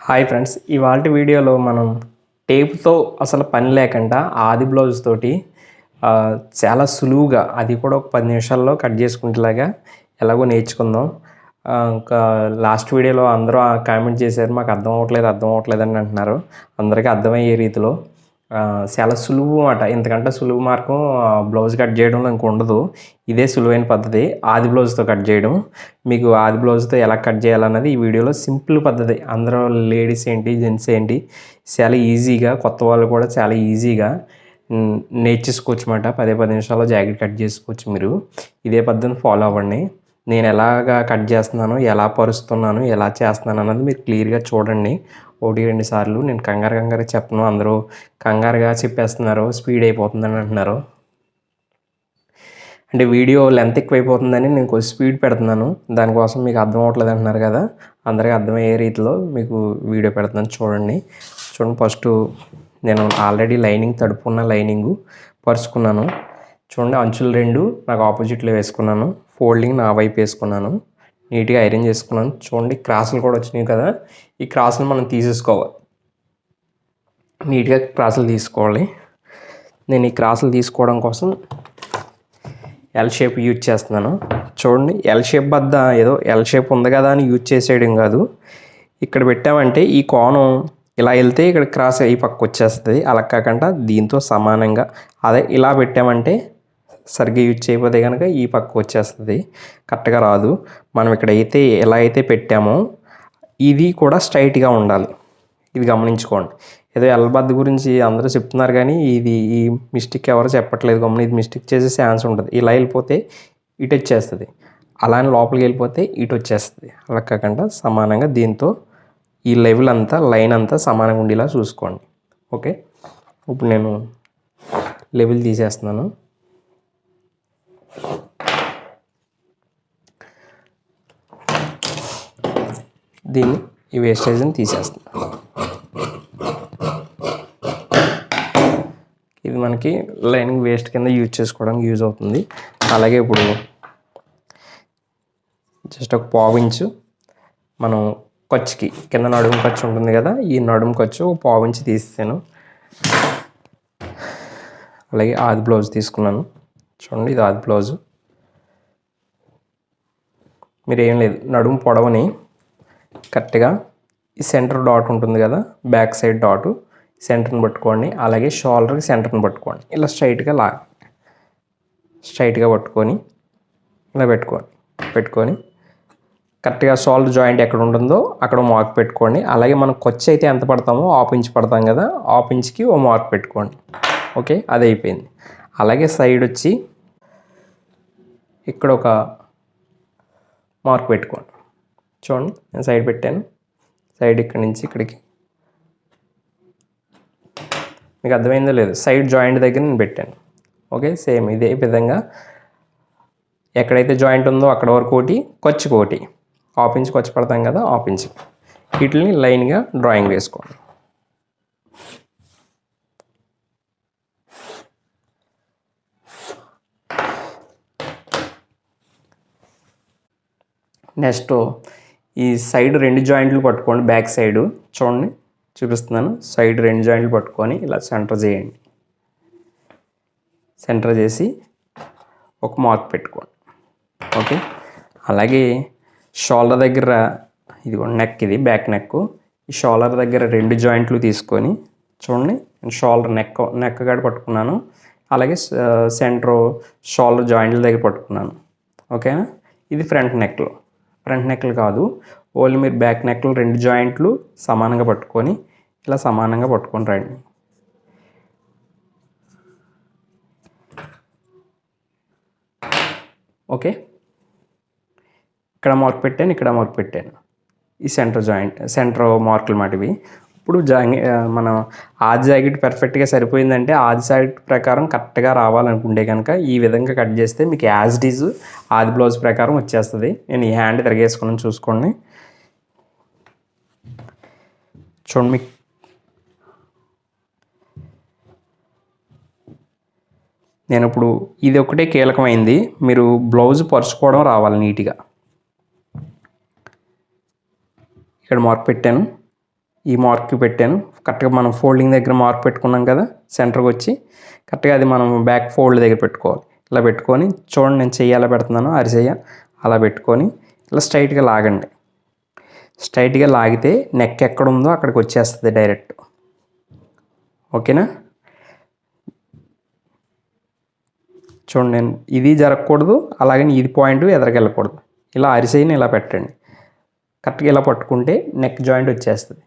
Hi friends, ఇవాల్టి వీడియోలో మనం టేప్తో అసలు పని లేకుండా ఆది బ్లౌజ్ తోటి చాలా సులువుగా అది కూడా ఒక 10 నిమిషాల్లో కట్ చేసుకునేలాగా ఎలాగో నేర్చుకుందాం. ఇంకా లాస్ట్ వీడియోలో అందరూ కామెంట్ చేశారు, మాకు అర్థం అవ్వట్లేదు అని అంటున్నారు. అందరికీ అర్థమయ్యే రీతిలో చాలా సులువు మాట. ఇంతకంటే సులువు మార్గం బ్లౌజ్ కట్ చేయడంలో ఇంక ఉండదు. ఇదే సులువైన పద్ధతి, ఆది బ్లౌజ్తో కట్ చేయడం. మీకు ఆది బ్లౌజ్తో ఎలా కట్ చేయాలన్నది ఈ వీడియోలో సింపుల్ పద్ధతి. అందరూ లేడీస్ ఏంటి, జెంట్స్ ఏంటి చాలా ఈజీగా, కొత్త వాళ్ళు కూడా చాలా ఈజీగా నేర్చేసుకోవచ్చు అన్నమాట. 10 నిమిషాల్లో జాకెట్ కట్ చేసుకోవచ్చు. మీరు ఇదే పద్ధతిని ఫాలో అవ్వండి. నేను ఎలాగా కట్ చేస్తున్నాను, ఎలా పరుస్తున్నాను, ఎలా చేస్తున్నాను అన్నది మీరు క్లియర్గా చూడండి. 1-2 సార్లు. నేను కంగారుగా చెప్పను. అందరూ కంగారుగా చెప్పేస్తున్నారు, స్పీడ్ అయిపోతుందని అంటున్నారు. అంటే వీడియో లెంత్ ఎక్కువైపోతుందని నేను కొంచెం స్పీడ్ పెడుతున్నాను. దానికోసం మీకు అర్థం అవ్వట్లేదు అంటున్నారు కదా, అందరికీ అర్థమయ్యే రీతిలో మీకు వీడియో పెడుతున్నాను. చూడండి. ఫస్ట్ నేను ఆల్రెడీ లైనింగ్ తడుపుకున్న లైనింగు పరుచుకున్నాను. చూడండి, అంచులు 2 నాకు ఆపోజిట్లో వేసుకున్నాను. ఫోల్డింగ్ నా వైపు వేసుకున్నాను. నీట్గా ఐరన్ చేసుకున్నాను. చూడండి, క్రాసులు కూడా వచ్చినాయి కదా, ఈ క్రాసులు మనం తీసేసుకోవాలి. నీట్గా క్రాసులు తీసుకోవాలి. నేను ఈ క్రాసులు తీసుకోవడం కోసం ఎల్ షేప్ యూజ్ చేస్తున్నాను. చూడండి, ఎల్ షేప్ వద్ద ఏదో ఎల్ షేప్ ఉంది కదా అని యూజ్ చేసేయడం కాదు. ఇక్కడ పెట్టామంటే ఈ కోణం ఇలా వెళ్తే ఇక్కడ క్రాస్ ఈ పక్క వచ్చేస్తుంది. అలా కాకుండా దీంతో సమానంగా అదే ఇలా పెట్టామంటే సరిగ్గా యూజ్ చేయకపోతే కనుక ఈ పక్క వచ్చేస్తుంది, కరెక్ట్గా రాదు. మనం ఇక్కడైతే ఎలా అయితే పెట్టామో ఇది కూడా స్ట్రైట్గా ఉండాలి. ఇది గమనించుకోండి. ఏదో ఎల్బద్ద గురించి అందరూ చెప్తున్నారు కానీ ఈ మిస్టేక్ ఎవరు చెప్పట్లేదు. ఇది మిస్టేక్ చేసే ఛాన్స్ ఉంటుంది. ఇలా వెళ్ళిపోతే ఇటు వచ్చేస్తుంది, అలానే లోపలికి వెళ్ళిపోతే ఇటు వచ్చేస్తుంది. అలా కాకుండా సమానంగా దీంతో ఈ లెవెల్ అంతా, లైన్ అంతా సమానంగా ఉండేలా చూసుకోండి. ఓకే, ఇప్పుడు నేను లెవెల్ తీసేస్తున్నాను. దీన్ని ఈ వేస్టేజ్ని తీసేస్తున్నాను. ఇది మనకి లైనింగ్ వేస్ట్ కింద యూజ్ చేసుకోవడానికి యూజ్ అవుతుంది. అలాగే ఇప్పుడు జస్ట్ ఒక 1/4 ఇంచు మనం ఖర్చుకి కింద నడుము ఖర్చు ఉంటుంది కదా, ఈ నడుము ఖర్చు 1/4 ఇంచు తీస్తాను. అలాగే ఆది బ్లౌజ్ తీసుకున్నాను. చూడండి, ఇది ఆది బ్లౌజు. మీరు ఏం లేదు, నడుము పొడవని కరెక్ట్గా ఈ సెంటర్ డాట్ ఉంటుంది కదా, బ్యాక్ సైడ్ డాటు సెంటర్ని పట్టుకోండి. అలాగే షోల్డర్కి సెంటర్ని పట్టుకోండి. ఇలా స్ట్రైట్గా పట్టుకొని ఇలా పెట్టుకొని కరెక్ట్గా షోల్డర్ జాయింట్ ఎక్కడ ఉంటుందో అక్కడ మార్క్ పెట్టుకోండి. అలాగే మనం ఖర్చు అయితే ఎంత పడతామో 1/2 ఇంచ్ పడతాం కదా, 1/2 ఇంచ్కి ఓ మార్క్ పెట్టుకోండి. ఓకే, అది అయిపోయింది. అలాగే సైడ్ వచ్చి ఇక్కడ ఒక మార్క్ పెట్టుకోండి. చూడండి, నేను సైడ్ పెట్టాను. సైడ్ ఇక్కడి నుంచి ఇక్కడికి మీకు అర్థమైందో లేదు, సైడ్ జాయింట్ దగ్గర నేను పెట్టాను. ఓకే, సేమ్ ఇదే విధంగా ఎక్కడైతే జాయింట్ ఉందో అక్కడ వరకు ఒకటి, ఖర్చుకి ఒకటి, 1/2 ఇంచ్ ఖర్చు పడతాం కదా, 1/2 ఇంచ్ వీటిని లైన్గా డ్రాయింగ్ వేసుకోండి. నెక్స్ట్ ఈ సైడ్ 2 జాయింట్లు పట్టుకోండి. బ్యాక్ సైడు చూడండి, చూపిస్తున్నాను. సైడ్ 2 జాయింట్లు పట్టుకొని ఇలా సెంటర్ చేయండి. సెంటర్ చేసి ఒక మార్క్ పెట్టుకోండి. ఓకే, అలాగే షోల్డర్ దగ్గర ఇది నెక్, ఇది బ్యాక్ నెక్. ఈ షోల్డర్ దగ్గర 2 జాయింట్లు తీసుకొని చూడండి, నేను షోల్డర్ నెక్ కాడ పట్టుకున్నాను. అలాగే సెంటర్ షోల్డర్ జాయింట్ల దగ్గర పట్టుకున్నాను. ఓకేనా, ఇది ఫ్రంట్ నెక్లు కాదు, ఓన్లీ మీరు బ్యాక్ నెక్లు 2 జాయింట్లు సమానంగా పట్టుకొని ఇలా సమానంగా పట్టుకొని రండి. ఓకే, ఇక్కడ మార్క్ పెట్టాను, ఇక్కడ మార్క్ పెట్టాను. ఈ సెంటర్ మార్కులు మాటివి. ఇప్పుడు మనం ఆది జాకెట్ పర్ఫెక్ట్గా సరిపోయిందంటే ఆది జాకెట్ ప్రకారం కరెక్ట్గా రావాలనుకుంటే కనుక ఈ విధంగా కట్ చేస్తే మీకు యాజ్ ఇట్ ఈజ్ ఆది బ్లౌజ్ ప్రకారం వచ్చేస్తుంది. నేను ఈ హ్యాండ్ తిరగేసుకుని చూసుకోండి. చూడండి, మీకు నేను ఇప్పుడు ఇది ఒకటే కీలకమైంది, మీరు బ్లౌజ్ పరుచుకోవడం రావాలి నీట్గా. ఇక్కడ మార్క్ పెట్టాను, ఈ మార్క్కి పెట్టాను. కరెక్ట్గా మనం ఫోల్డింగ్ దగ్గర మార్క్ పెట్టుకున్నాం కదా, సెంటర్కి వచ్చి కరెక్ట్గా అది మనం బ్యాక్ ఫోల్డ్ దగ్గర పెట్టుకోవాలి. ఇలా పెట్టుకొని చూడండి, నేను చెయ్యి ఎలా పెడుతున్నానో అరిచెయ్య అలా పెట్టుకొని ఇలా స్ట్రైట్గా లాగండి. స్ట్రైట్గా లాగితే నెక్ ఎక్కడ ఉందో అక్కడికి వచ్చేస్తుంది డైరెక్ట్. ఓకేనా? చూడండి, నేను ఇది జరగకూడదు, అలాగని ఇది పాయింట్ ఎదరికెళ్ళకూడదు. ఇలా అరిసెయ్యని ఇలా పెట్టండి. కరెక్ట్గా ఇలా పట్టుకుంటే నెక్ జాయింట్ వచ్చేస్తుంది.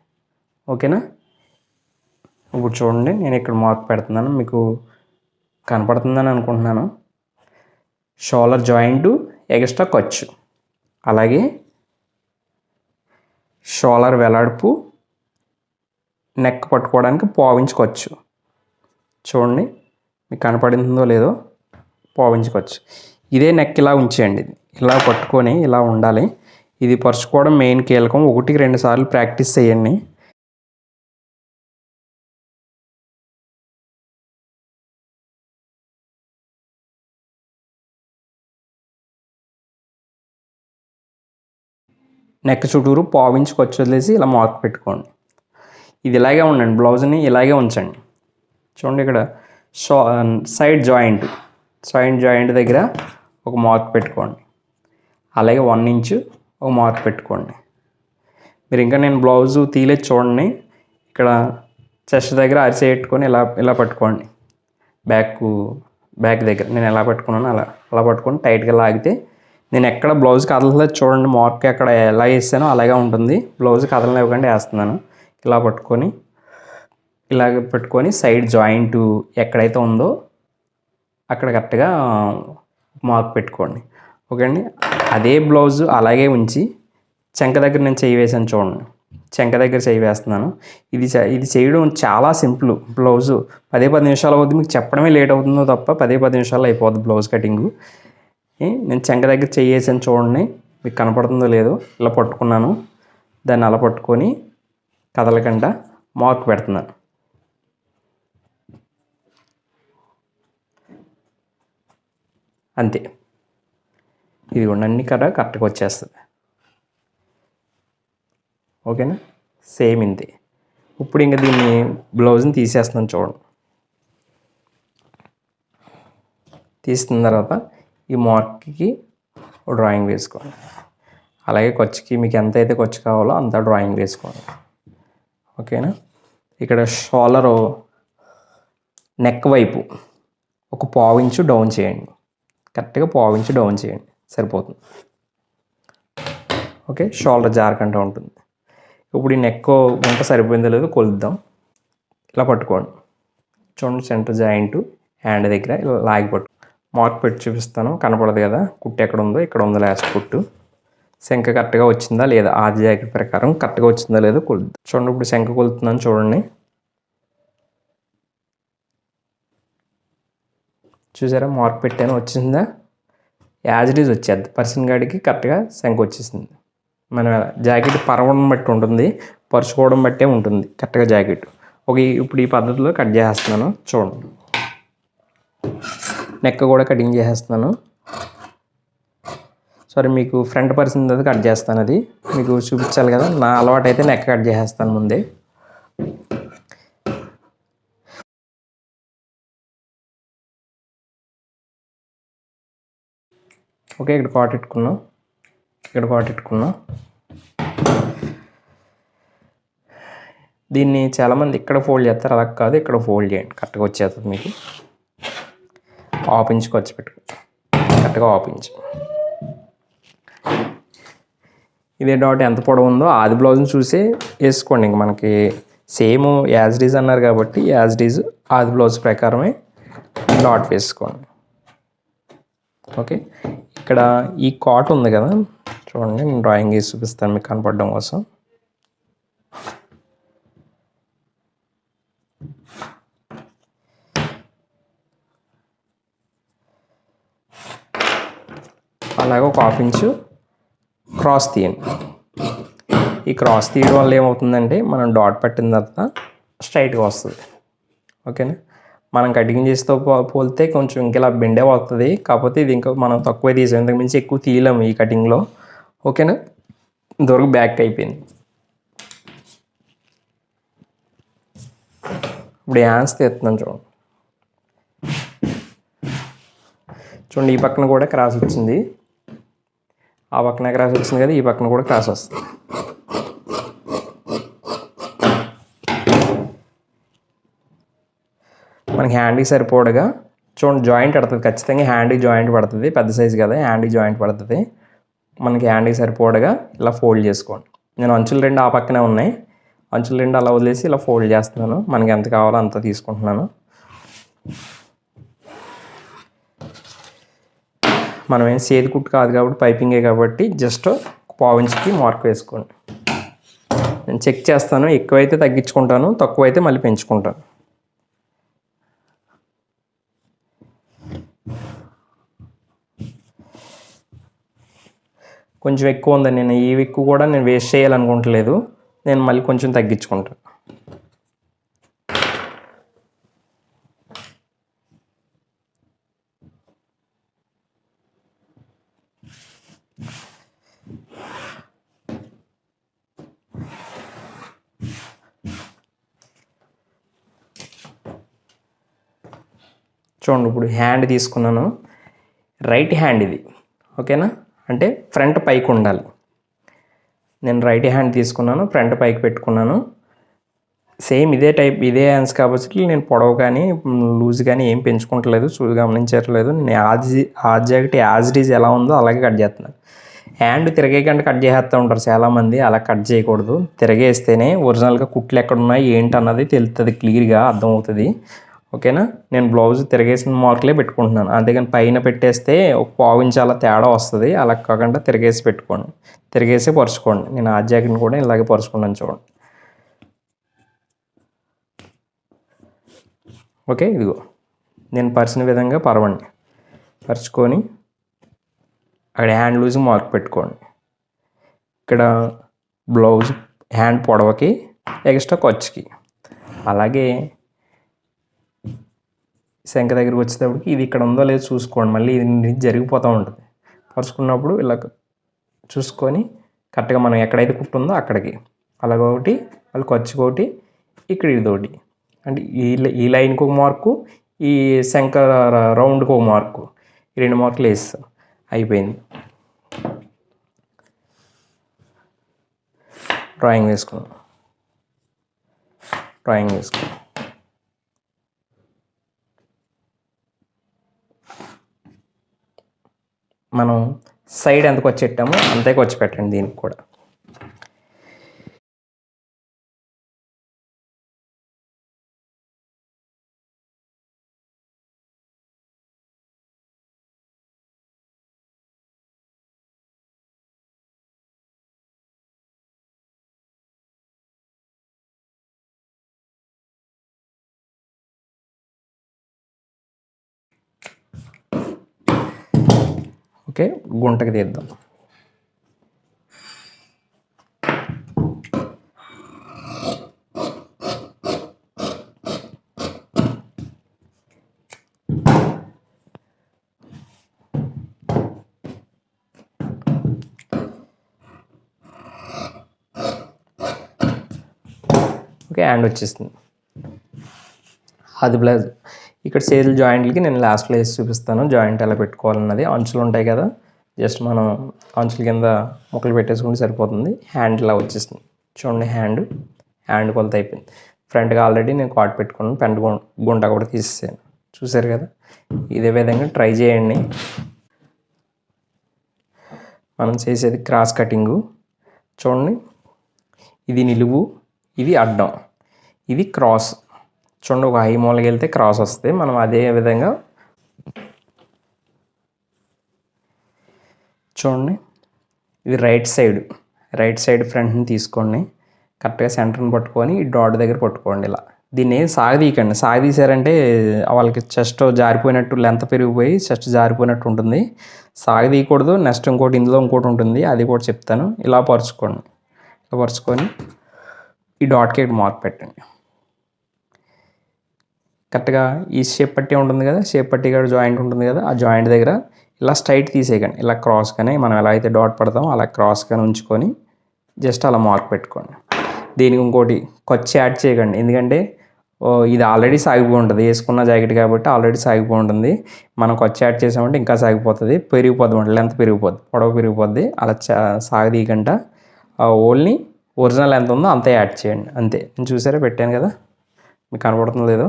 ఓకేనా? ఇప్పుడు చూడండి, నేను ఇక్కడ మార్క్ పెడుతున్నాను, మీకు కనపడుతుందని అనుకుంటున్నాను. షోల్డర్ జాయింట్ ఎక్స్ట్రా ఖర్చు, అలాగే షోల్డర్ వెలాడుపు, నెక్ పట్టుకోవడానికి పావించుకోవచ్చు. చూడండి మీకు కనపడిందో లేదో, పావించుకోవచ్చు. ఇదే నెక్ ఇలా ఉంచేయండి, ఇలా పట్టుకొని ఇలా ఉండాలి. ఇది పరుచుకోవడం మెయిన్ కీలకం. 1-2 సార్లు ప్రాక్టీస్ చేయండి. నెక్ చుట్టూరు పావించుకొచ్చి వదిలేసి ఇలా మార్క్ పెట్టుకోండి. ఇది ఇలాగే ఉండండి, బ్లౌజ్ని ఇలాగే ఉంచండి. చూడండి, ఇక్కడ సైడ్ జాయింట్ దగ్గర ఒక మార్క్ పెట్టుకోండి. అలాగే 1 ఇంచు ఒక మార్క్ పెట్టుకోండి. మీరు ఇంకా నేను బ్లౌజు తీయలేదు చూడండి. ఇక్కడ చెస్ట్ దగ్గర అరిసె పెట్టుకొని ఇలా పట్టుకోండి. బ్యాక్ దగ్గర నేను ఎలా పట్టుకున్నాను అలా పట్టుకొని టైట్గా లాగితే నేను ఎక్కడ బ్లౌజ్ కదలలేదు. చూడండి, మార్క్ ఎక్కడ ఎలా వేసానో అలాగే ఉంటుంది. బ్లౌజ్ కదలనివ్వకుండా వేస్తున్నాను. ఇలాగ పెట్టుకొని సైడ్ జాయింట్ ఎక్కడైతే ఉందో అక్కడ కరెక్ట్గా మార్క్ పెట్టుకోండి. ఓకే అండి? అదే బ్లౌజు అలాగే ఉంచి చెంక దగ్గర నేను చెయ్యి వేసాను చూడండి. చెంక దగ్గర చెయ్యి వేస్తున్నాను. ఇది చేయడం చాలా సింపుల్. బ్లౌజు 10 నిమిషాలు అవుతుంది. మీకు చెప్పడమే లేట్ అవుతుందో తప్ప 10 నిమిషాలు అయిపోద్ది బ్లౌజ్ కటింగు. నేను చెంక దగ్గర చెయ్యి వేసాను చూడండి, మీకు కనపడుతుందో లేదో. ఇలా పట్టుకున్నాను, దాన్ని అలా పట్టుకొని కదలకుండా మార్క్ పెడుతున్నాను. అంతే. ఇది అన్ని కరెక్ట్గా వచ్చేస్తుంది. ఓకేనా? సేమ్ ఇంతే. ఇప్పుడు ఇంకా దీన్ని బ్లౌజ్ని తీసేస్తున్నాను చూడండి. తీసిన తర్వాత ఈ మార్క్కి డ్రాయింగ్ వేసుకోండి. అలాగే ఖర్చుకి మీకు ఎంత అయితే ఖర్చు కావాలో అంత డ్రాయింగ్ వేసుకోండి. ఓకేనా? ఇక్కడ షోల్డర్ నెక్ వైపు ఒక 1/4 ఇంచు డౌన్ చేయండి. కరెక్ట్గా 1/4 ఇంచు డౌన్ చేయండి, సరిపోతుంది. ఓకే, షోల్డర్ జారకుండా ఉంటుంది. ఇప్పుడు ఈ నెక్ వంట సరిపోయిందో లేదో కొలుద్దాం. ఇలా పట్టుకోండి. చూడండి, సెంటర్ జాయింట్ హ్యాండ్ దగ్గర ఇలా లాగి పట్టు. మార్క్ పెట్టి చూపిస్తాను, కనపడదు కదా కుట్టు ఎక్కడ ఉందో. ఇక్కడ ఉందో లాస్ట్ కుట్టు. శంఖ కరెక్ట్గా వచ్చిందా లేదా, ఆది జాకెట్ ప్రకారం కరెక్ట్గా వచ్చిందా లేదో కొలుద్దాం. చూడండి, ఇప్పుడు శంఖ కొలుతున్నాను చూడండి. చూసారా, మార్క్ పెట్టాను, వచ్చిందా? యాజ్ ఇట్ ఈజ్ వచ్చేది. పర్సన్ గాడికి కరెక్ట్గా శంఖ వచ్చేసింది. మన జాకెట్ పరవడం బట్టి ఉంటుంది, పరుచుకోవడం బట్టే ఉంటుంది కరెక్ట్గా జాకెట్. ఇప్పుడు ఈ పద్ధతిలో కట్ చేసేస్తున్నాను చూడండి. నెక్ కూడా కటింగ్ చేసేస్తున్నాను. సారీ, మీకు ఫ్రంట్ పర్సన్ అది కట్ చేస్తాను, అది మీకు చూపించాలి కదా. నా అలవాటు అయితే నెక్ కట్ చేసేస్తాను ముందే. ఓకే, ఇక్కడ కాట్ పెట్టుకున్నాం. దీన్ని చాలామంది ఇక్కడ ఫోల్డ్ చేస్తారు, అలా కాదు, ఇక్కడ ఫోల్డ్ చేయండి, కరెక్ట్గా వచ్చేస్తుంది మీకు. హాఫ్ ఇంచ్కి వచ్చి పెట్టుకో, కరెక్ట్గా హాఫ్ ఇంచ్. ఇదే డాట్ ఎంత పొడవు ఉందో ఆది బ్లౌజ్ని చూసి వేసుకోండి. ఇంక మనకి సేమ్ యాజ్ డీజ్ అన్నారు కాబట్టి యాజ్ డీజ్ ఆది బ్లౌజ్ ప్రకారమే డాట్ వేసుకోండి. ఓకే, ఇక్కడ ఈ కాట్ ఉంది కదా చూడండి, నేను డ్రాయింగ్ వేసి చూపిస్తాను మీకు కనపడడం కోసం. అలాగే ఒక హాఫ్ ఇంచు క్రాస్ తీయండి. ఈ క్రాస్ తీయడం వల్ల ఏమవుతుందంటే మనం డాట్ పట్టిన తర్వాత స్ట్రైట్గా వస్తుంది. ఓకేనా? మనం కటింగ్ చేస్తూ పోలితే కొంచెం ఇంకెలా బెండే వస్తుంది. కాకపోతే ఇది ఇంకా మనం తక్కువ తీసాం, ఇంతకు మించి ఎక్కువ తీయలేము ఈ కటింగ్లో. ఓకేనా? ఇంతవరకు బ్యాక్ అయిపోయింది. ఇప్పుడు హ్యాండ్స్ తీస్తున్నాను చూడండి. చూడండి ఈ పక్కన కూడా క్రాస్ వచ్చింది, ఆ పక్కన క్రాస్ వచ్చింది కదా, ఈ పక్కన కూడా క్రాస్ వస్తుంది. మనకి హ్యాండ్కి సరిపోడగా చూడండి జాయింట్ పడుతుంది, ఖచ్చితంగా హ్యాండ్కి జాయింట్ పడుతుంది, పెద్ద సైజు కదా హ్యాండ్కి జాయింట్ పడుతుంది. మనకి హ్యాండ్కి సరిపోడగా ఇలా ఫోల్డ్ చేసుకోండి. నేను అంచులు రెండు ఆ పక్కనే ఉన్నాయి, అంచులు రెండు అలా వదిలేసి ఇలా ఫోల్డ్ చేస్తున్నాను. మనకి ఎంత కావాలో అంత తీసుకుంటున్నాను. మనం ఏం చేతి కుట్టు కాదు కాబట్టి పైపింగే కాబట్టి జస్ట్ 1/4 ఇంచుకి మార్క్ వేసుకోండి. నేను చెక్ చేస్తాను, ఎక్కువైతే తగ్గించుకుంటాను, తక్కువైతే మళ్ళీ పెంచుకుంటాను. కొంచెం ఎక్కువ ఉందని నేను ఈ ఎక్కువ కూడా నేను వేస్ట్ చేయాలనుకుంటలేదు, నేను మళ్ళీ కొంచెం తగ్గించుకుంటాను. చూడండి ఇప్పుడు హ్యాండ్ తీసుకున్నాను, రైట్ హ్యాండ్ ఇది, ఓకేనా, అంటే ఫ్రంట్ పైకి ఉండాలి. నేను రైట్ హ్యాండ్ తీసుకున్నాను, ఫ్రంట్ పైకి పెట్టుకున్నాను. సేమ్ ఇదే టైప్ ఇదే హ్యాండ్స్ కాబట్టి నేను పొడవు కానీ లూజ్ కానీ ఏం పెంచుకుంటలేదు, గమనించట్లేదు. నేను ఆబ్జెక్ట్ యాజ్ ఇట్ ఈజ్ ఎలా ఉందో అలాగే కట్ చేస్తున్నాను. హ్యాండ్ తిరగేయకుండా కట్ చేసేస్తూ ఉంటారు చాలామంది, అలా కట్ చేయకూడదు. తిరగేస్తేనే ఒరిజినల్గా కుట్లు ఎక్కడ ఉన్నాయి ఏంటి అన్నది తెలుస్తుంది, క్లియర్గా అర్థమవుతుంది, ఓకేనా. నేను బ్లౌజ్ తిరగేసిన మార్కులే పెట్టుకుంటున్నాను, అంతేగాని పైన పెట్టేస్తే ఒక 1/4 ఇంచు అలా తేడా వస్తుంది. అలా కాకుండా తిరగేసి పెట్టుకోండి, తిరగేసి పరుచుకోండి. నేను ఆ జాకెట్ని కూడా ఇలాగే పరుచుకున్నాను చూడండి. ఓకే, ఇదిగో నేను పరిచిన విధంగా పరవండి, పరుచుకొని అక్కడ హ్యాండ్ లూజ్ మార్క్ పెట్టుకోండి. ఇక్కడ బ్లౌజ్ హ్యాండ్ పొడవకి ఎక్స్ట్రా ఖర్చుకి, అలాగే శంఖ దగ్గరికి వచ్చేటప్పటికి ఇది ఇక్కడ ఉందో లేదో చూసుకోండి, మళ్ళీ ఇది జరిగిపోతూ ఉంటుంది. పరుచుకున్నప్పుడు ఇలా చూసుకొని కరెక్ట్గా మనం ఎక్కడైతే కుట్టుందో అక్కడికి అలాగొకటి, మళ్ళీ ఖర్చుకొకటి, ఇక్కడ ఇదొకటి, అంటే ఈ లైన్కి ఒక మార్కు, ఈ శంఖ రౌండ్కి ఒక మార్కు, ఈ 2 మార్కులు వేస్తాం, అయిపోయింది. డ్రాయింగ్ వేసుకున్నాం, మనం సైడ్ ఎంత ఖర్చు పెట్టామో అంతే ఖర్చు పెట్టండి దీనికి కూడా. ఓకే, గుంటకి తీద్దాం. ఓకే, హ్యాండ్ వచ్చేస్తుంది. అది బ్లౌజ్ ఇక్కడ చేతుల జాయింట్లకి నేను లాస్ట్లో వేసి చూపిస్తాను జాయింట్ ఎలా పెట్టుకోవాలన్నది. అంచులు ఉంటాయి కదా, జస్ట్ మనం అంచుల కింద ముక్కలు పెట్టేసుకుంటే సరిపోతుంది. హ్యాండ్ ఇలా వచ్చేస్తుంది చూడండి, హ్యాండ్ కొలత అయిపోయింది. ఫ్రంట్గా ఆల్రెడీ నేను కాట్ పెట్టుకున్నాను, పెంట గుంట కూడా తీసేసాను, చూసారు కదా. ఇదే విధంగా ట్రై చేయండి. మనం చేసేది క్రాస్ కటింగు చూడండి, ఇది నిలువు, ఇది అడ్డం, ఇది క్రాస్. చూడండి ఒక హై మూలకి వెళ్తే క్రాస్ వస్తుంది. మనం అదే విధంగా చూడండి, ఇది రైట్ సైడ్ ఫ్రంట్ని తీసుకోండి, కరెక్ట్గా సెంటర్ని పట్టుకొని ఈ డాట్ దగ్గర పట్టుకోండి. ఇలా దీన్ని సాగదీయకండి, సాగదీశారంటే వాళ్ళకి చెస్ట్ జారిపోయినట్టు, లెంత్ పెరిగిపోయి చెస్ట్ జారిపోయినట్టు ఉంటుంది. సాగదీయకూడదు. నెక్స్ట్ ఇందులో ఇంకోటి ఉంటుంది, అది కూడా చెప్తాను. ఇలా పరుచుకోండి, ఇలా పరుచుకొని ఈ డాట్కి మార్క్ పెట్టండి. కరెక్ట్గా ఈ షేప్ పట్టి ఉంటుంది కదా, షేప్ పట్టి కూడా జాయింట్ ఉంటుంది కదా, ఆ జాయింట్ దగ్గర ఇలా స్ట్రైట్ తీసేయకండి, ఇలా క్రాస్ కానీ మనం ఎలా అయితే డాట్ పడతామో అలా క్రాస్ కానీ ఉంచుకొని జస్ట్ అలా మార్క్ పెట్టుకోండి. దీనికి ఇంకోటి ఖర్చు యాడ్ చేయకండి, ఎందుకంటే ఇది ఆల్రెడీ సాగిపోయి ఉంటుంది, వేసుకున్న జాకెట్ కాబట్టి ఆల్రెడీ సాగిపోయి ఉంటుంది. మనం కొచ్చి యాడ్ చేసామంటే ఇంకా సాగిపోతుంది, పెరిగిపోద్ది అనమాట, లెంత్ పెరిగిపోద్ది, పొడవు పెరిగిపోద్ది. అలా సాగదీయకుండా ఓన్లీ ఒరిజినల్ ఎంత ఉందో అంతే యాడ్ చేయండి, అంతే. నేను చూసారా పెట్టాను కదా, మీకు కనపడుతుందో లేదో,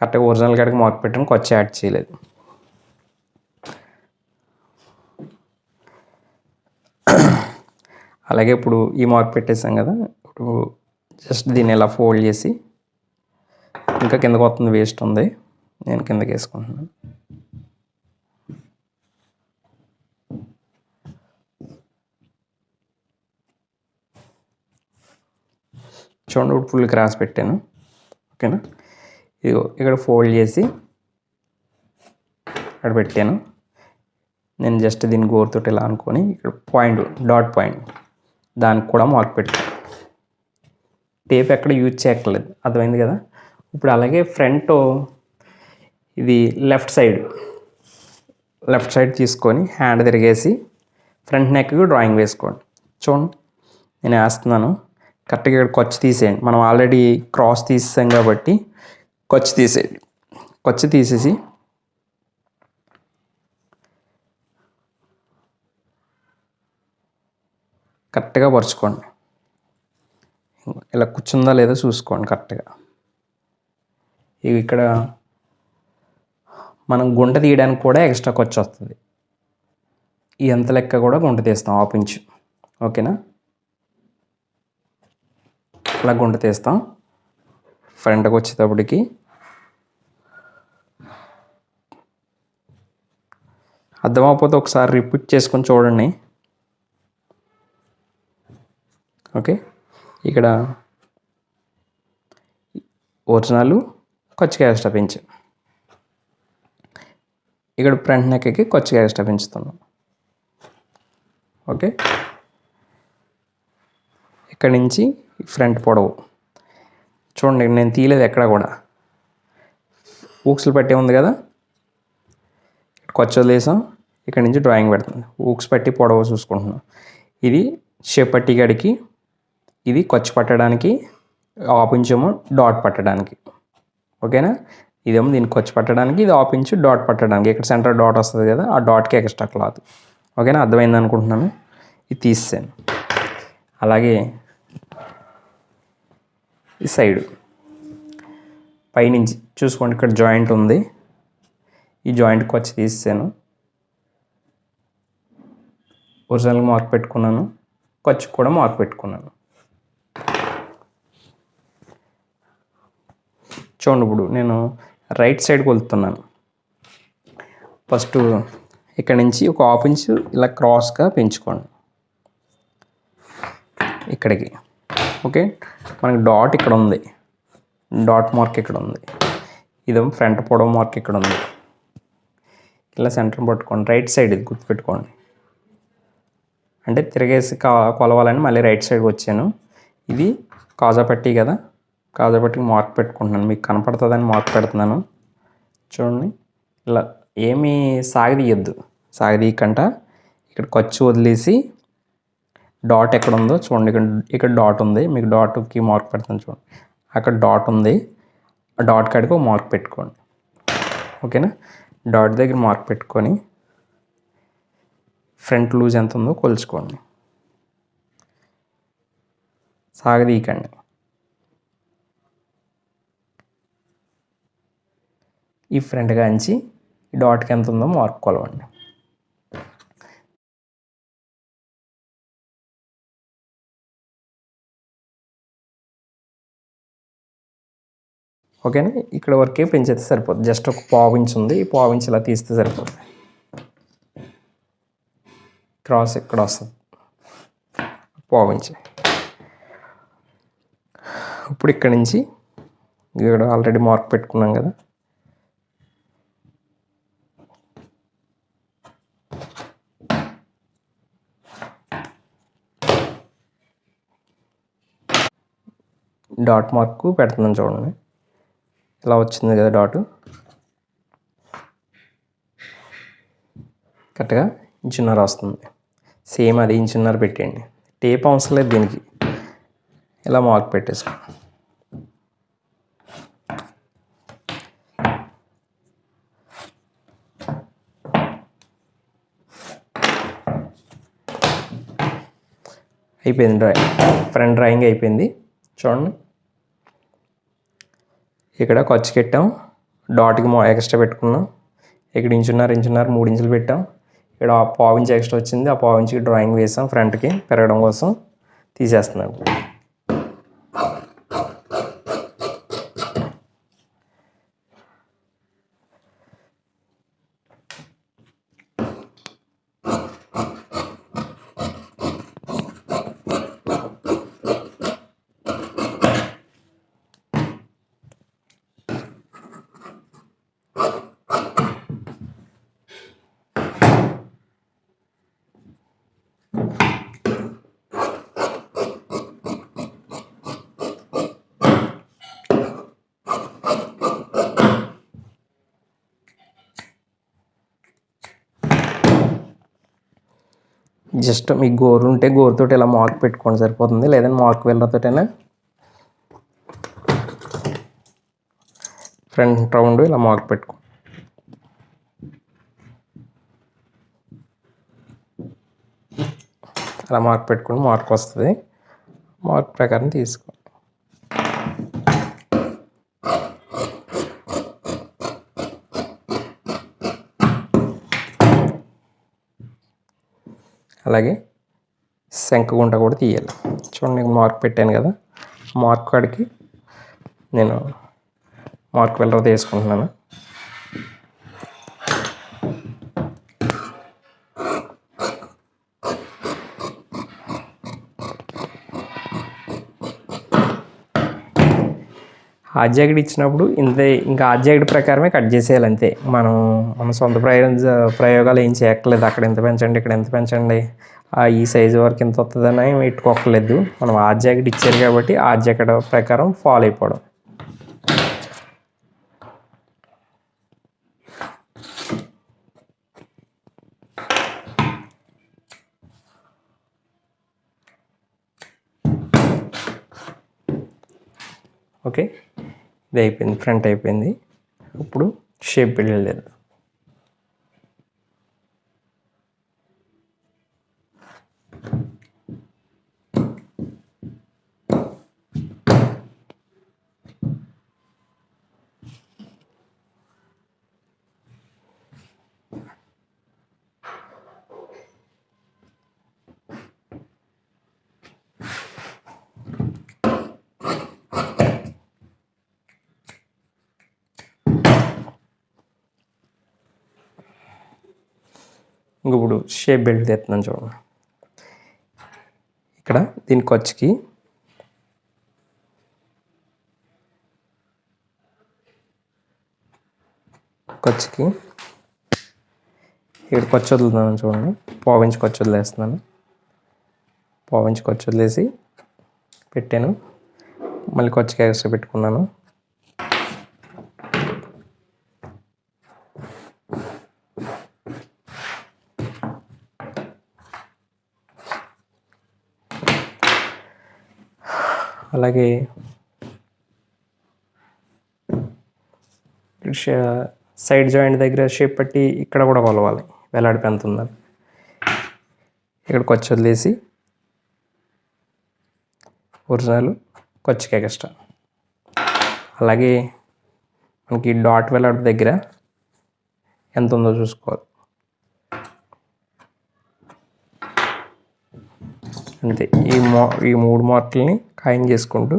కరెక్ట్గా ఒరిజినల్ కాడికి మార్క్ పెట్టాను, కొచ్చి యాడ్ చేయలేదు. అలాగే ఇప్పుడు ఈ మార్క్ పెట్టేసాం కదా, ఇప్పుడు జస్ట్ దీన్ని ఇలా ఫోల్డ్ చేసి, ఇంకా కిందకు వస్తుంది, వేస్ట్ ఉంది, నేను కిందకి వేసుకుంటున్నాను. చూడండి ఇప్పుడు ఫుల్ క్రాస్ పెట్టాను, ఓకేనా. ఇదిగో ఇక్కడ ఫోల్డ్ చేసి ఇక్కడ పెట్టాను. నేను జస్ట్ దీన్ని గోరుతోటి ఇలా అనుకొని ఇక్కడ పాయింట్, డాట్ పాయింట్, దానికి కూడా మార్క్ పెట్టాను. టేప్ ఎక్కడ యూజ్ చేయక్కర్లేదు, అర్థమైంది కదా. ఇప్పుడు అలాగే ఫ్రంట్ ఇది లెఫ్ట్ సైడ్ తీసుకొని హ్యాండ్ తిరిగేసి ఫ్రంట్ నెక్కి డ్రాయింగ్ వేసుకోండి. చూడండి నేను వేస్తున్నాను, కరెక్ట్గా ఇక్కడ ఖర్చు తీసేయండి. మనం ఆల్రెడీ క్రాస్ తీసాం కాబట్టి ఖర్చు తీసేయండి. ఖర్చు తీసేసి కరెక్ట్గా పరుచుకోండి. ఇలా కూర్చుందా లేదో చూసుకోండి కరెక్ట్గా. ఇక్కడ మనం గుంట తీయడానికి కూడా ఎక్స్ట్రా ఖర్చు వస్తుంది. ఈ ఎంత లెక్క కూడా గుంట తీస్తాం, హాఫ్ ఇంచ్, ఓకేనా. అలా గుంట తీస్తాం. ఫ్రంట్కి వచ్చేటప్పటికి అర్థమైపోతే ఒకసారి రిపీట్ చేసుకొని చూడండి, ఓకే. ఇక్కడ ఒరిజినల్ ఖర్చుగా ఎక్స్ట్రా పెంచు, ఇక్కడ ఫ్రంట్ నెక్కి ఖర్చుగా ఎక్స్ట్రా పెంచుతున్నాం, ఓకే. ఇక్కడ నుంచి ఫ్రంట్ పొడవు చూడండి, నేను తీయలేదు ఎక్కడ కూడా, ఊక్స్లు పట్టి ఉంది కదా, ఖర్చు వదిలేసాం. ఇక్కడ నుంచి డ్రాయింగ్ పెడుతుంది, ఊక్స్ పట్టి పొడవు చూసుకుంటున్నాం. ఇది షేప్ పట్టి గడికి, ఇది ఖర్చు పట్టడానికి, హాఫ్ ఇంచ్ ఏమో డాట్ పట్టడానికి, ఓకేనా. ఇదేమో దీన్ని ఖర్చు పట్టడానికి, ఇది హాఫ్ ఇంచ్ డాట్ పట్టడానికి. ఇక్కడ సెంటర్ డాట్ వస్తుంది కదా, ఆ డాట్కి ఎక్స్ట్రా క్లాత్, ఓకేనా. అర్థమైంది అనుకుంటున్నాను. ఇది తీసాను. అలాగే ఈ సైడు పైనుంచి చూసుకోండి, ఇక్కడ జాయింట్ ఉంది, ఈ జాయింట్కి వచ్చి తీసాను. ఒరిజినల్ మార్క్ పెట్టుకున్నాను, ఖర్చు కూడా మార్క్ పెట్టుకున్నాను. చూడండి ఇప్పుడు నేను రైట్ సైడ్కి వెళ్తున్నాను. ఫస్ట్ ఇక్కడ నుంచి ఒక హాఫ్ ఇంచ్ ఇలా క్రాస్గా పెంచుకోండి ఇక్కడికి, ఓకే. మనకి డాట్ ఇక్కడ ఉంది, డాట్ మార్క్ ఇక్కడ ఉంది, ఇదేమో ఫ్రంట్ పొడవు మార్క్ ఇక్కడ ఉంది. ఇలా సెంటర్ పట్టుకోండి, రైట్ సైడ్ ఇది గుర్తుపెట్టుకోండి. అంటే తిరిగేసి కొలవాలని మళ్ళీ రైట్ సైడ్కి వచ్చాను. ఇది కాజా పట్టీ కదా, కాజా పట్టీకి మార్క్ పెట్టుకుంటున్నాను, మీకు కనపడుతుందని మార్క్ పెడుతున్నాను. చూడండి ఇలా ఏమీ సాగదీయకంట, ఇక్కడ ఖర్చు వదిలేసి డాట్ ఎక్కడ ఉందో చూడండి, ఇక్కడ డాట్ ఉంది, మీకు డాట్కి మార్క్ పెడతాను చూడండి, అక్కడ డాట్ ఉంది, ఆ డాట్ కాడికి ఒక మార్క్ పెట్టుకోండి, ఓకేనా. డాట్ దగ్గర మార్క్ పెట్టుకొని ఫ్రంట్ లూజ్ ఎంత ఉందో కొలుచుకోండి, సాగదీయకండి. ఈ ఫ్రంట్గా అంచి డాట్కి ఎంత ఉందో మార్క్ కొలవండి. ఓకేనా. ఇక్కడ వరకే పెంచేస్తే సరిపోతుంది, జస్ట్ ఒక పావు ఇంచ్ ఉంది, ఈ పావు ఇంచ్ ఇలా తీస్తే సరిపోతుంది. క్రాస్ ఇక్కడ వస్తుంది పావు ఇంచ్. ఇప్పుడు ఇక్కడ నుంచి ఇక్కడ ఆల్రెడీ మార్క్ పెట్టుకున్నాం కదా, డాట్ మార్క్ పెడుతున్నాను చూడండి, ఇలా వచ్చింది కదా డాట్, కరెక్ట్గా ఇంచున్నర వస్తుంది. సేమ్ అది ఇంచున్నర పెట్టేయండి, టేప్ అవసరం లేదు దీనికి. ఇలా మార్క్ పెట్టేసుకో, అయిపోయింది ఫ్రంట్ డ్రాయింగ్ అయిపోయింది. చూడండి, ఇక్కడ ఖర్చు పెట్టాం, డాట్కి ఎక్స్ట్రా పెట్టుకున్నాం. ఇక్కడ ఇంచున్నర 3 ఇంచులు పెట్టాం. ఇక్కడ పావు ఇంచు ఎక్స్ట్రా వచ్చింది, ఆ పావు ఇంచుకి డ్రాయింగ్ వేసాం ఫ్రంట్కి పెరగడం కోసం. తీసేస్తున్నాను. జస్ట్ మీకు గోరు ఉంటే గోరుతో ఇలా మార్క్ పెట్టుకోండి సరిపోతుంది, లేదంటే మార్క్ వెళ్ళతోటైనా ఫ్రంట్ రౌండ్ ఇలా మార్క్ పెట్టుకో. అలా మార్క్ పెట్టుకుని మార్క్ వస్తుంది, మార్క్ ప్రకారం తీసుకో. అలాగే శంఖ గుంట కూడా తీయాలి. చూడండి, నేను మార్క్ పెట్టాను కదా, మార్క్ కాడికి నేను మార్క్ వెల్లర్ తీసుకుంటున్నాను. ఆర్జాకెట్ ఇచ్చినప్పుడు ఇంతే, ఇంకా ఆర్జాకెట్ ప్రకారమే కట్ చేసేయాలి అంతే. మన సొంత ప్రయోగాలు ఏం చేయక్కర్లేదు. అక్కడ ఎంత పెంచండి, ఇక్కడ ఎంత పెంచండి, ఈ సైజు వరకు ఎంత వస్తుందని పెట్టుకోక్కర్లేదు. మనం ఆర్జాకెట్ ఇచ్చారు కాబట్టి ఆర్జాకెట్ ప్రకారం ఫాలో అయిపోవడం. ఓకే, ఇది అయిపోయింది, ఫ్రంట్ అయిపోయింది. ఇప్పుడు షేప్ వెళ్ళలేదు. ఇప్పుడు షేప్ బెల్ట్ తెస్తున్నాను చూడండి. ఇక్కడ దీని ఖర్చుకి ఇక్కడ ఖర్చు వదులుతున్నాను చూడండి. పావించి ఖర్చు వదిలేస్తున్నాను. పావించి ఖర్చు వదిలేసి పెట్టాను. మళ్ళీ ఖర్చుకి ఎక్స్ట్రా పెట్టుకున్నాను. అలాగే సైడ్ జాయింట్ దగ్గర షేప్ పట్టి ఇక్కడ కూడా కొలవాలి, వేలాడిపి ఎంత ఉందని. ఇక్కడ ఖర్చు వదిలేసి ఒరిజినల్ ఖర్చుకి ఎక్స్ట్రా. అలాగే మనకి డాట్ వేలాడి దగ్గర ఎంత ఉందో చూసుకోవాలి. అంతే. ఈ 3 మార్కులని ఖాయం చేసుకుంటూ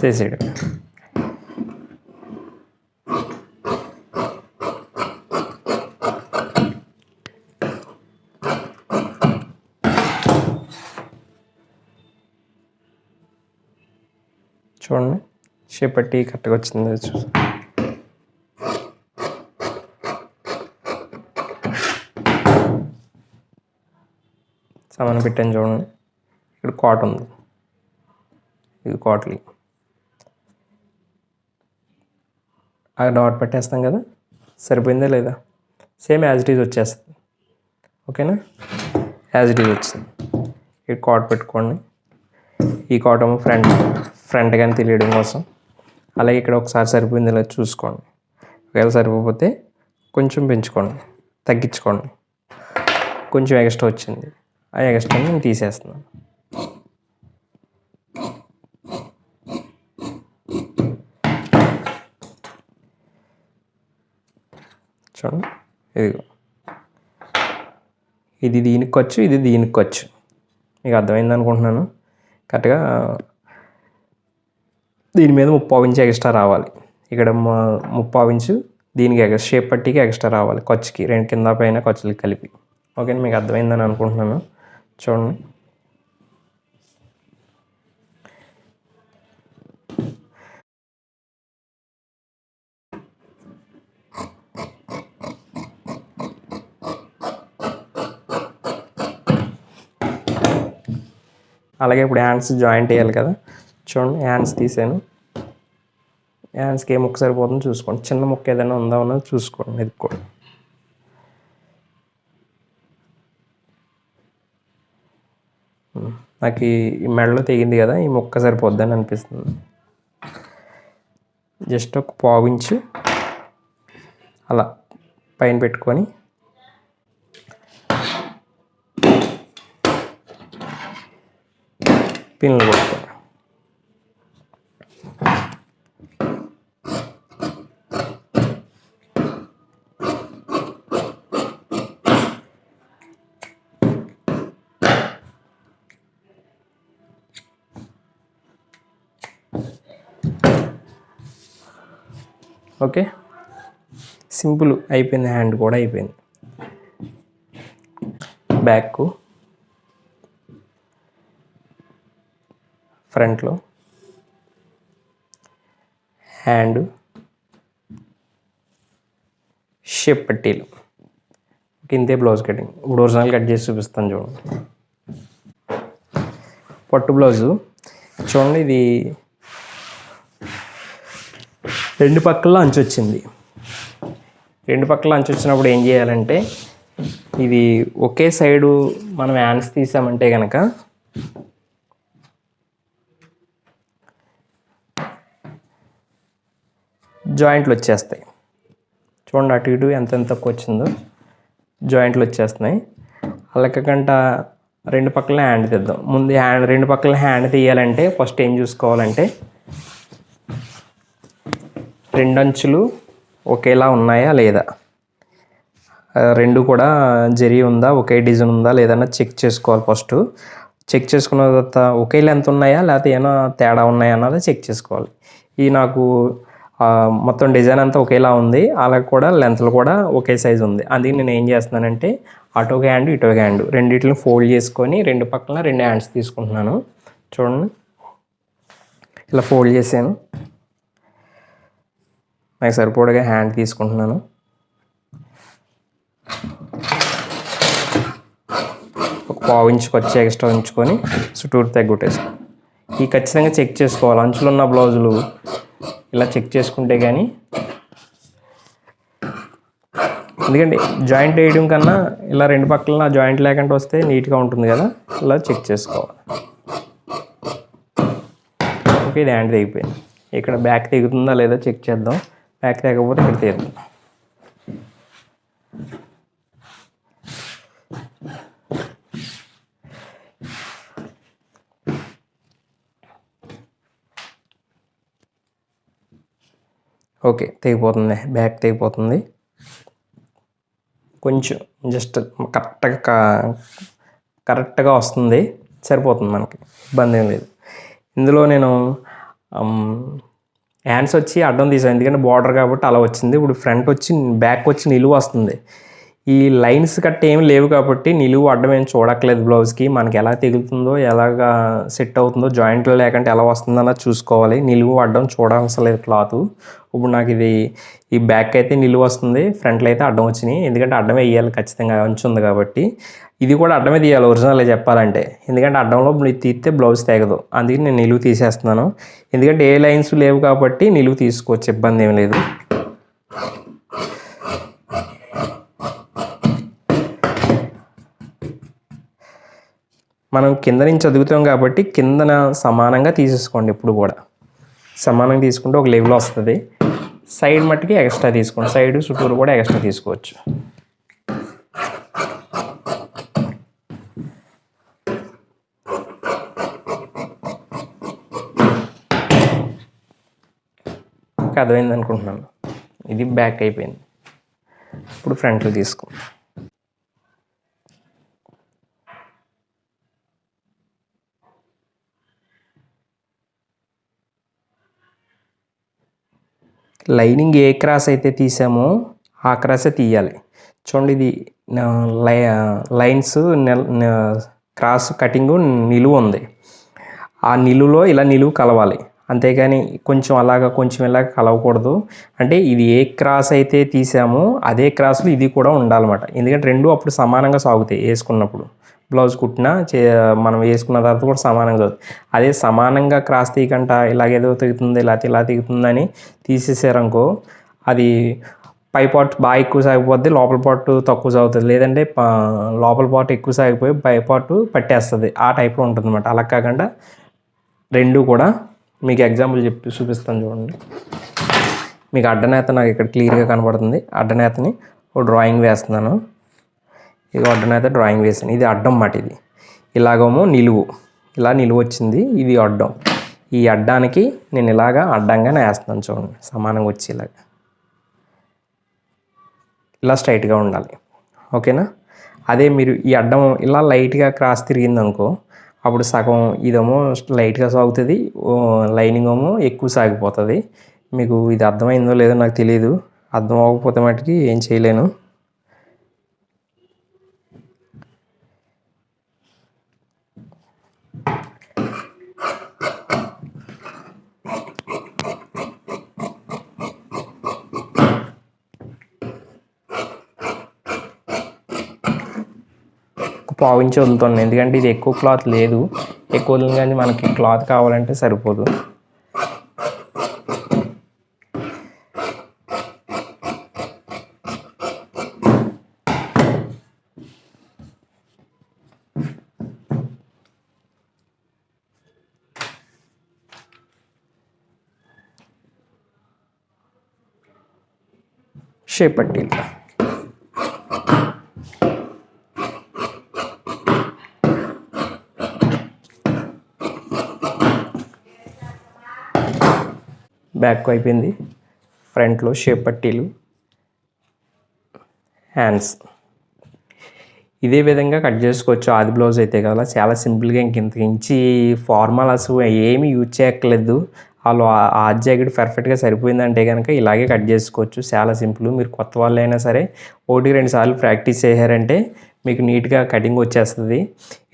చేసేయడం. చూడండి, షేప్ పట్టి కరెక్ట్గా వచ్చింది. సమానం పెట్టాను చూడండి. ఇక్కడ కాట్ ఉంది, ఇది కాట్లీ. ఆ డాట్ పెట్టేస్తాం కదా, సరిపోయిందా లేదా? సేమ్ యాజ్ ఇట్ ఈజ్ వచ్చేస్తుంది. ఓకేనా, యాజ్ ఇట్ ఈజ్ వచ్చింది. ఇక్కడ కాట్ పెట్టుకోండి. ఈ కాట్ ఏమో ఫ్రంట్ కానీ తెలియడం కోసం. అలాగే ఇక్కడ ఒకసారి సరిపోయింది ఇలా చూసుకోండి. ఒకవేళ సరిపోతే కొంచెం పెంచుకోండి, తగ్గించుకోండి. కొంచెం ఎక్స్ట్రా వచ్చింది ఆ ఎక్స్ట్రా నేను తీసేస్తున్నాను. చూడండి, ఇదిగో ఇది దీనికి ఖర్చు, ఇది దీనికి ఖర్చు. మీకు అర్థమైంది అనుకుంటున్నాను. కరెక్ట్గా దీని మీద 3/4 ఇంచు ఎక్స్ట్రా రావాలి. ఇక్కడ 3/4 ఇంచు దీనికి షేప్ పట్టీకి ఎక్స్ట్రా రావాలి ఖర్చుకి, రెండు కింద పైన ఖర్చులకి కలిపి. ఓకే, మీకు అర్థమైందని అనుకుంటున్నాను. చూడండి, అలాగే ఇప్పుడు హ్యాండ్స్ జాయింట్ వేయాలి కదా. చూడండి, హ్యాండ్స్ తీసాను. హ్యాండ్స్కి ఏ ముక్క సరిపోతుందో చూసుకోండి. చిన్న ముక్క ఏదైనా ఉందా ఉన్నది చూసుకోండి, ఎదుక్కోండి. నాకు ఈ మెడలో తెగింది కదా, ఈ ముక్క సరిపోద్దని అనిపిస్తుంది. జస్ట్ ఒక 1/4 ఇంచు అలా పైన పెట్టుకొని పిన్నులు కొట్టుకోండి. ఓకే, సింపుల్ అయిపోయింది. హ్యాండ్ కూడా అయిపోయింది. బ్యాక్, ఫ్రంట్లో, హ్యాండ్, షేప్ పట్టీలు. ఇంతే బ్లౌజ్ కటింగ్. ఇప్పుడు ఒరిజినల్ కట్ చేసి చూపిస్తాను చూడండి. పట్టు బ్లౌజు చూడండి, ఇది రెండు పక్కల అంచు వచ్చింది. రెండు పక్కల అంచు వచ్చినప్పుడు ఏం చేయాలంటే, ఇది ఒకే సైడు మనం హ్యాండ్స్ తీసామంటే కనుక జాయింట్లు వచ్చేస్తాయి. చూడండి, అటు ఇటు ఎంత తక్కువ వచ్చిందో జాయింట్లు వచ్చేస్తున్నాయి. అలకకంట రెండు పక్కల హ్యాండ్ తీద్దాం. ముందు రెండు పక్కల హ్యాండ్ తీయాలంటే ఫస్ట్ ఏం చూసుకోవాలంటే, రెండు అంచులు ఒకేలా ఉన్నాయా లేదా, రెండు కూడా జరీ ఉందా, ఒకే డిజైన్ ఉందా లేదన్నా చెక్ చేసుకోవాలి. ఫస్ట్ చెక్ చేసుకున్న తర్వాత ఒకే లెంత్ ఉన్నాయా లేకపోతే ఏమైనా తేడా ఉన్నాయా అన్నది చెక్ చేసుకోవాలి. ఈ నాకు మొత్తం డిజైన్ అంతా ఒకేలా ఉంది, అలాగే కూడా లెంత్లు కూడా ఒకే సైజు ఉంది. అందుకే నేను ఏం చేస్తున్నానంటే, అటు ఒక హ్యాండ్ ఇటు ఒక హ్యాండ్ రెండింటిని ఫోల్డ్ చేసుకొని రెండు పక్కన రెండు హ్యాండ్స్ తీసుకుంటున్నాను. చూడండి, ఇలా ఫోల్డ్ చేశాను. నాకు సరిపోడగా హ్యాండ్ తీసుకుంటున్నాను. ఒక 1/4 ఇంచు ఖర్చు ఎక్స్ట్రా ఉంచుకొని చుట్టూరు తగ్గొట్టేసుకోండి. ఈ ఖచ్చితంగా చెక్ చేసుకోవాలి. అంచులు ఉన్న బ్లౌజులు ఇలా చెక్ చేసుకుంటే కానీ, ఎందుకంటే జాయింట్ వేయడం కన్నా ఇలా రెండు పక్కల జాయింట్ లేకుండా వస్తే నీట్గా ఉంటుంది కదా, ఇలా చెక్ చేసుకోవాలి. ఓకే, ఇది హ్యాండ్ తెగిపోయింది. ఇక్కడ బ్యాక్ తెగుతుందా లేదా చెక్ చేద్దాం. బ్యాక్ తెగకపోతే ఇక్కడ తీద్దాం. ఓకే, తెగిపోతుంది. బ్యాక్ తెగిపోతుంది. కొంచెం జస్ట్ కరెక్ట్గా వస్తుంది, సరిపోతుంది, మనకి ఇబ్బంది ఏం లేదు. ఇందులో నేను హ్యాండ్స్ వచ్చి అడ్డం తీసాను, ఎందుకంటే బార్డర్ కాబట్టి అలా వచ్చింది. ఇప్పుడు ఫ్రంట్ వచ్చి బ్యాక్ వచ్చి నిలువు వస్తుంది. ఈ లైన్స్ కట్ట ఏమి లేవు కాబట్టి నిలువు అడ్డం ఏం చూడట్లేదు. బ్లౌజ్కి మనకి ఎలా తెగులుతుందో ఎలాగా సెట్ అవుతుందో జాయింట్లు లేకుంటే ఎలా వస్తుందో అన్నది చూసుకోవాలి. నిలువు అడ్డం చూడాల్సిన లేదు క్లాత్. ఇప్పుడు నాకు ఇది ఈ బ్యాక్ అయితే నిలువు వస్తుంది, ఫ్రంట్లో అయితే అడ్డం వచ్చినాయి. ఎందుకంటే అడ్డమే వేయాలి ఖచ్చితంగా, అంచుంది కాబట్టి. ఇది కూడా అడ్డమే తీయాలి ఒరిజినల్ చెప్పాలంటే, ఎందుకంటే అడ్డంలో తీస్తే బ్లౌజ్ తెగదు. అందుకే నేను నిలువు తీసేస్తున్నాను. ఎందుకంటే ఏ లైన్స్ లేవు కాబట్టి నిలువు తీసుకోవచ్చు, ఇబ్బంది ఏం లేదు. మనం కింద నుంచి చదువుతాం కాబట్టి కిందన సమానంగా తీసేసుకోండి. ఎప్పుడు కూడా సమానంగా తీసుకుంటే ఒక లెవెల్ వస్తుంది. సైడ్ మట్టుకి ఎక్స్ట్రా తీసుకోండి, సైడ్ చుట్టూరు కూడా ఎక్స్ట్రా తీసుకోవచ్చు. ఓకే, అర్థమైంది అనుకుంటున్నాను. ఇది బ్యాక్ అయిపోయింది. ఇప్పుడు ఫ్రంట్లో తీసుకో. లైనింగ్ ఏ క్రాస్ అయితే తీసామో ఆ క్రాసే తీయాలి. చూడండి, ఇది లైన్స్ క్రాస్ కటింగు నిలువు ఉంది. ఆ నిలువులో ఇలా నిలువు కలవాలి, అంతేగాని కొంచెం అలాగా కొంచెం ఇలాగ కలవకూడదు. అంటే ఇది ఏ క్రాస్ అయితే తీసామో అదే క్రాస్లో ఇది కూడా ఉండాలన్నమాట. ఎందుకంటే రెండు అప్పుడు సమానంగా సాగుతాయి. వేసుకున్నప్పుడు బ్లౌజ్ కుట్టినా మనం వేసుకున్న తర్వాత కూడా సమానంగా సాగుతుంది. అదే సమానంగా క్రాస్ తీయకుండా ఇలాగేదో తెగుతుంది, ఇలా తెగుతుందని తీసేసారనుకో, అది పై పార్ట్ బాగా ఎక్కువ సాగిపోద్ది, లోపల పార్ట్ తక్కువ సాగుతుంది. లేదంటే లోపల పార్ట్ ఎక్కువ సాగిపోయి పై పార్ట్ పట్టేస్తుంది. ఆ టైప్లో ఉంటుంది అన్నమాట. అలా కాకుండా రెండు కూడా మీకు ఎగ్జాంపుల్ చెప్పి చూపిస్తాను చూడండి. మీకు అడ్డనేత నాకు ఇక్కడ క్లియర్గా కనబడుతుంది. అడ్డనేతని ఒక డ్రాయింగ్ వేస్తున్నాను. ఇది అడ్డనేత డ్రాయింగ్ వేసాను. ఇది అడ్డం మాట. ఇది ఇలాగేమో నిలువు, ఇలా నిలువు వచ్చింది. ఇది అడ్డం. ఈ అడ్డానికి నేను ఇలాగా అడ్డంగానే వేస్తున్నాను చూడండి, సమానంగా వచ్చేలాగా. ఇలా స్ట్రైట్గా ఉండాలి. ఓకేనా? అదే మీరు ఈ అడ్డం ఇలా లైట్గా క్రాస్ తిరిగింది అనుకో, అప్పుడు సగం ఇదేమో లైట్గా సాగుతుంది, లైనింగ్ ఏమో ఎక్కువ సాగిపోతుంది. మీకు ఇది అర్థమైందో లేదో నాకు తెలియదు. అర్థం అవ్వకపోతే మటుకి ఏం చేయలేను. పావించి వదులుతాను, ఎందుకంటే ఇది ఎక్కువ క్లాత్ లేదు. ఎక్కువ వదిలిన కానీ మనకి క్లాత్ కావాలంటే సరిపోదు. షేప్ పట్టి బ్యాక్ అయిపోయింది. ఫ్రంట్లో షేప్ పట్టీలు, హ్యాండ్స్ ఇదే విధంగా కట్ చేసుకోవచ్చు. ఆది బ్లౌజ్ అయితే కదా చాలా సింపుల్గా, ఇంతకించి ఫార్మాలాస్ ఏమీ యూజ్ చేయక్కర్లేదు. వాళ్ళు ఆ జాకెట్ పర్ఫెక్ట్గా సరిపోయిందంటే కనుక ఇలాగే కట్ చేసుకోవచ్చు. చాలా సింపుల్. మీరు కొత్త వాళ్ళు అయినా సరే 1-2 సార్లు ప్రాక్టీస్ చేశారంటే మీకు నీట్గా కటింగ్ వచ్చేస్తుంది.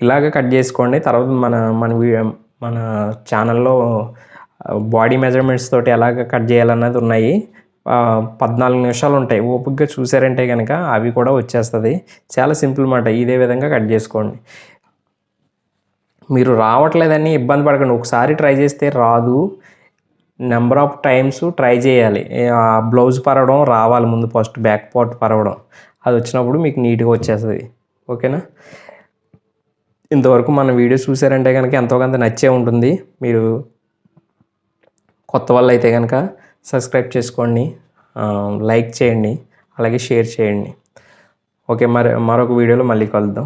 ఇలాగ కట్ చేసుకోండి. తర్వాత మన ఛానల్లో బాడీ మెజర్మెంట్స్ తోటి ఎలాగ కట్ చేయాలన్నది ఉన్నాయి. 14 నిమిషాలు ఉంటాయి. ఓపికగా చూసారంటే కనుక అవి కూడా వచ్చేస్తుంది. చాలా సింపుల్ మాట. ఇదే విధంగా కట్ చేసుకోండి. మీరు రావట్లేదని ఇబ్బంది పడకండి. ఒకసారి ట్రై చేస్తే రాదు, నెంబర్ ఆఫ్ టైమ్స్ ట్రై చేయాలి. బ్లౌజ్ పరవడం రావాలి ముందు, ఫస్ట్ బ్యాక్ పార్ట్ పరవడం. అది వచ్చినప్పుడు మీకు నీట్గా వచ్చేస్తుంది. ఓకేనా? ఇంతవరకు మన వీడియో చూసారంటే కనుక ఎంతో కొంత నచ్చే ఉంటుంది. మీరు కొత్త వాళ్ళు అయితే కనుక సబ్స్క్రైబ్ చేసుకోండి, లైక్ చేయండి, అలాగే షేర్ చేయండి. ఓకే, మరొక వీడియోలో మళ్ళీ కలుద్దాం.